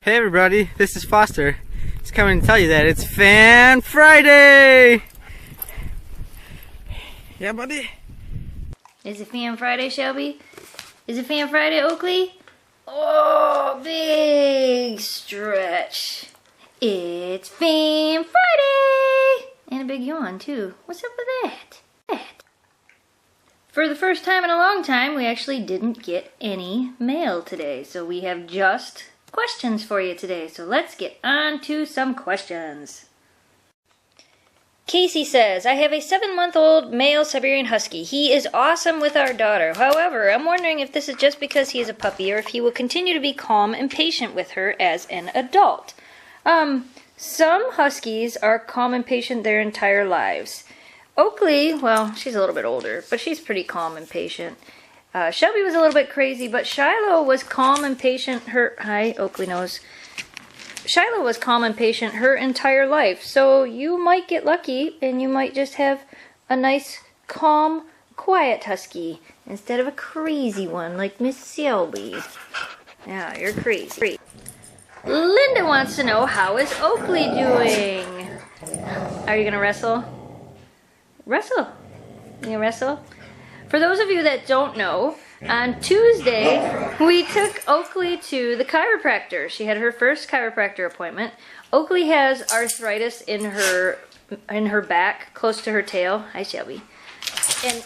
Hey everybody, this is Foster. Just coming to tell you that it's Fan Friday! Yeah, buddy? Is it Fan Friday, Shelby? Is it Fan Friday, Oakley? Oh, big stretch. It's Fan Friday! And a big yawn, too. What's up with that? For the first time in a long time, we actually didn't get any mail today. So we have just questions for you today. So let's get on to some questions. Casey says, I have a 7-month-old male Siberian Husky. He is awesome with our daughter. However, I'm wondering if this is just because he is a puppy or if he will continue to be calm and patient with her as an adult. Some Huskies are calm and patient their entire lives. Oakley, well, she's a little bit older, but she's pretty calm and patient. Shelby was a little bit crazy, but Shiloh was calm and patient hi, Oakley knows. Shiloh was calm and patient her entire life, so you might get lucky and you might just have a nice, calm, quiet Husky instead of a crazy one like Miss Shelby. Yeah, you're crazy. Linda wants to know, how is Oakley doing? Are you gonna wrestle? Wrestle. You gonna wrestle? For those of you that don't know, on Tuesday, we took Oakley to the chiropractor. She had her first chiropractor appointment. Oakley has arthritis in her back, close to her tail. Hi, Shelby. And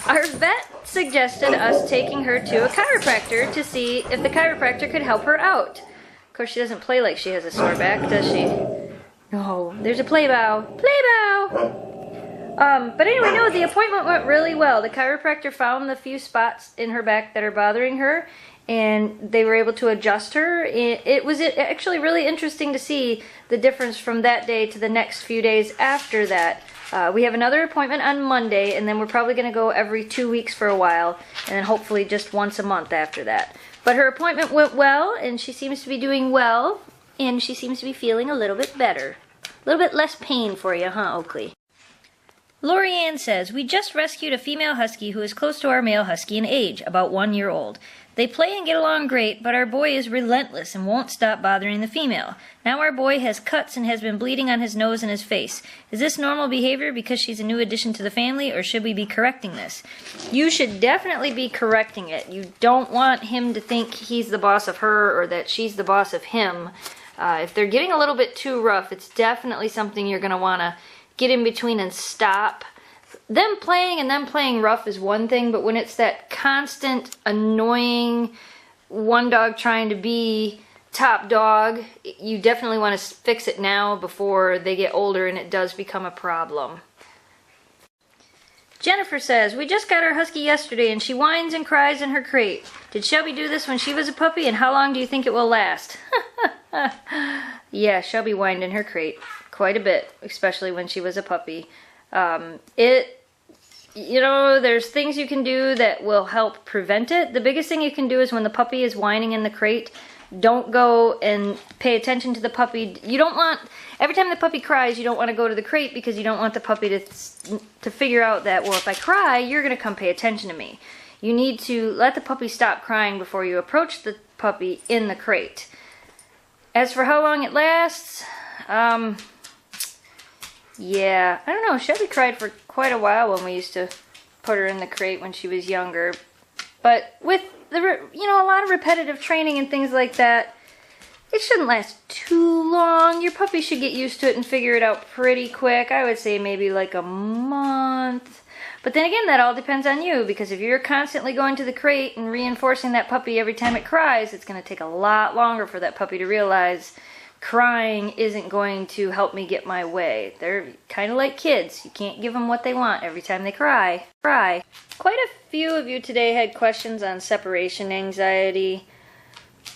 our vet suggested us taking her to a chiropractor to see if the chiropractor could help her out. Of course, she doesn't play like she has a sore back, does she? No, there's a play bow. Play bow! But anyway, no, the appointment went really well. The chiropractor found the few spots in her back that are bothering her, and they were able to adjust her. It was actually really interesting to see the difference from that day to the next few days after that. We have another appointment on Monday, and then we're probably going to go every 2 weeks for a while, and then hopefully just once a month after that. But her appointment went well, and she seems to be doing well, and she seems to be feeling a little bit better. A little bit less pain for you, huh, Oakley? Lori Ann says, we just rescued a female Husky who is close to our male Husky in age, about 1 year old. They play and get along great, but our boy is relentless and won't stop bothering the female. Now our boy has cuts and has been bleeding on his nose and his face. Is this normal behavior because she's a new addition to the family, or should we be correcting this? You should definitely be correcting it. You don't want him to think he's the boss of her or that she's the boss of him. If they're getting a little bit too rough, it's definitely something you're going to want to get in between and stop. Them playing rough is one thing, but when it's that constant, annoying one dog trying to be top dog, you definitely want to fix it now before they get older and it does become a problem. Jennifer says, we just got our Husky yesterday and she whines and cries in her crate. Did Shelby do this when she was a puppy, and how long do you think it will last? Yeah, Shelby whined in her crate quite a bit, especially when she was a puppy. There's things you can do that will help prevent it. The biggest thing you can do is when the puppy is whining in the crate, don't go and pay attention to the puppy. You don't want, every time the puppy cries, you don't want to go to the crate because you don't want the puppy to figure out that, well, if I cry, you're going to come pay attention to me. You need to let the puppy stop crying before you approach the puppy in the crate. As for how long it lasts, yeah, I don't know. Shelby cried for quite a while when we used to put her in the crate when she was younger. But with a lot of repetitive training and things like that, it shouldn't last too long. Your puppy should get used to it and figure it out pretty quick. I would say maybe like a month. But then again, that all depends on you, because if you're constantly going to the crate and reinforcing that puppy every time it cries, it's going to take a lot longer for that puppy to realize crying isn't going to help me get my way. They're kind of like kids. You can't give them what they want every time they cry. Quite a few of you today had questions on separation anxiety.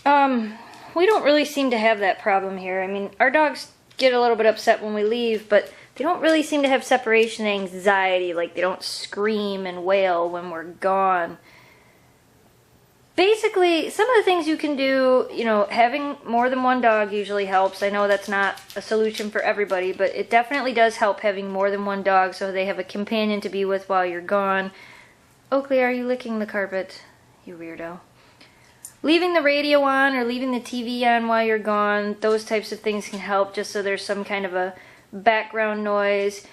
We don't really seem to have that problem here. I mean, our dogs get a little bit upset when we leave, but they don't really seem to have separation anxiety. Like, they don't scream and wail when we're gone. Basically, some of the things you can do, having more than one dog usually helps. I know that's not a solution for everybody, but it definitely does help having more than one dog so they have a companion to be with while you're gone. Oakley, are you licking the carpet? You weirdo. leaving the radio on or leaving the TV on while you're gone, those types of things can help, just so there's some kind of a background noise.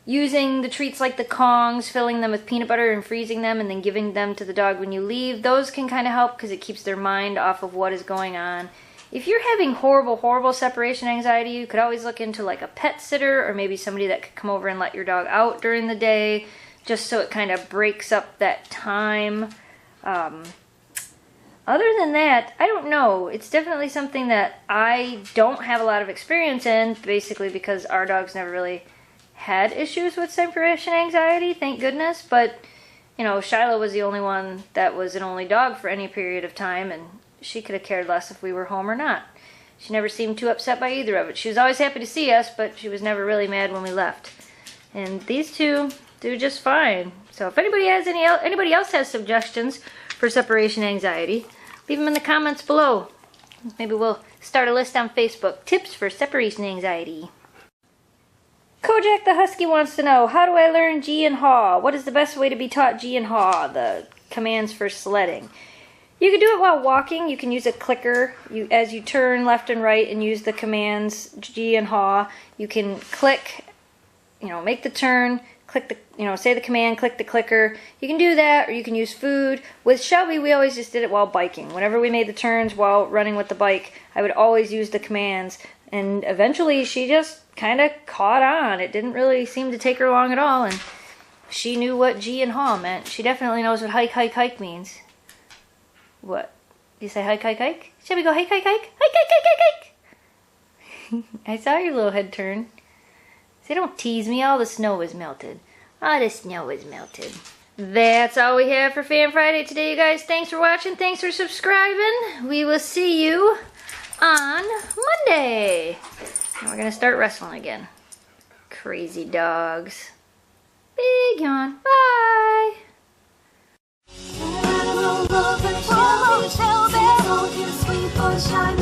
Using the treats like the Kongs, filling them with peanut butter and freezing them and then giving them to the dog when you leave, those can kind of help because it keeps their mind off of what is going on. If you're having horrible separation anxiety, you could always look into like a pet sitter or maybe somebody that could come over and let your dog out during the day, just so it kind of breaks up that time. Other than that, I don't know. It's definitely something that I don't have a lot of experience in, basically because our dogs never really had issues with separation anxiety, thank goodness. But, you know, Shiloh was the only one that was an only dog for any period of time, and she could have cared less if we were home or not. She never seemed too upset by either of it. She was always happy to see us, but she was never really mad when we left. And these two do just fine. So if anybody else has suggestions for separation anxiety, leave them in the comments below. Maybe we'll start a list on Facebook. Tips for separation anxiety. Kojak the Husky wants to know, how do I learn Gee and Haw? What is the best way to be taught Gee and Haw, the commands for sledding? You can do it while walking. You can use a clicker as you turn left and right and use the commands Gee and Haw. You can click, make the turn, click the, say the command, click the clicker. You can do that, or you can use food. With Shelby, we always just did it while biking. Whenever we made the turns while running with the bike, I would always use the commands. And eventually, she just kind of caught on. It didn't really seem to take her long at all, and she knew what Gee and Haw meant. She definitely knows what hike, hike, hike means. What? You say hike, hike, hike? Shall we go hike, hike, hike? Hike, hike, hike, hike, hike! I saw your little head turn. Say, don't tease me. All the snow was melted. All the snow was melted. That's all we have for Fan Friday today, you guys. Thanks for watching. Thanks for subscribing. We will see you on Monday. And we're going to start wrestling again. Crazy dogs. Big yawn. Bye. Sweet boy, shine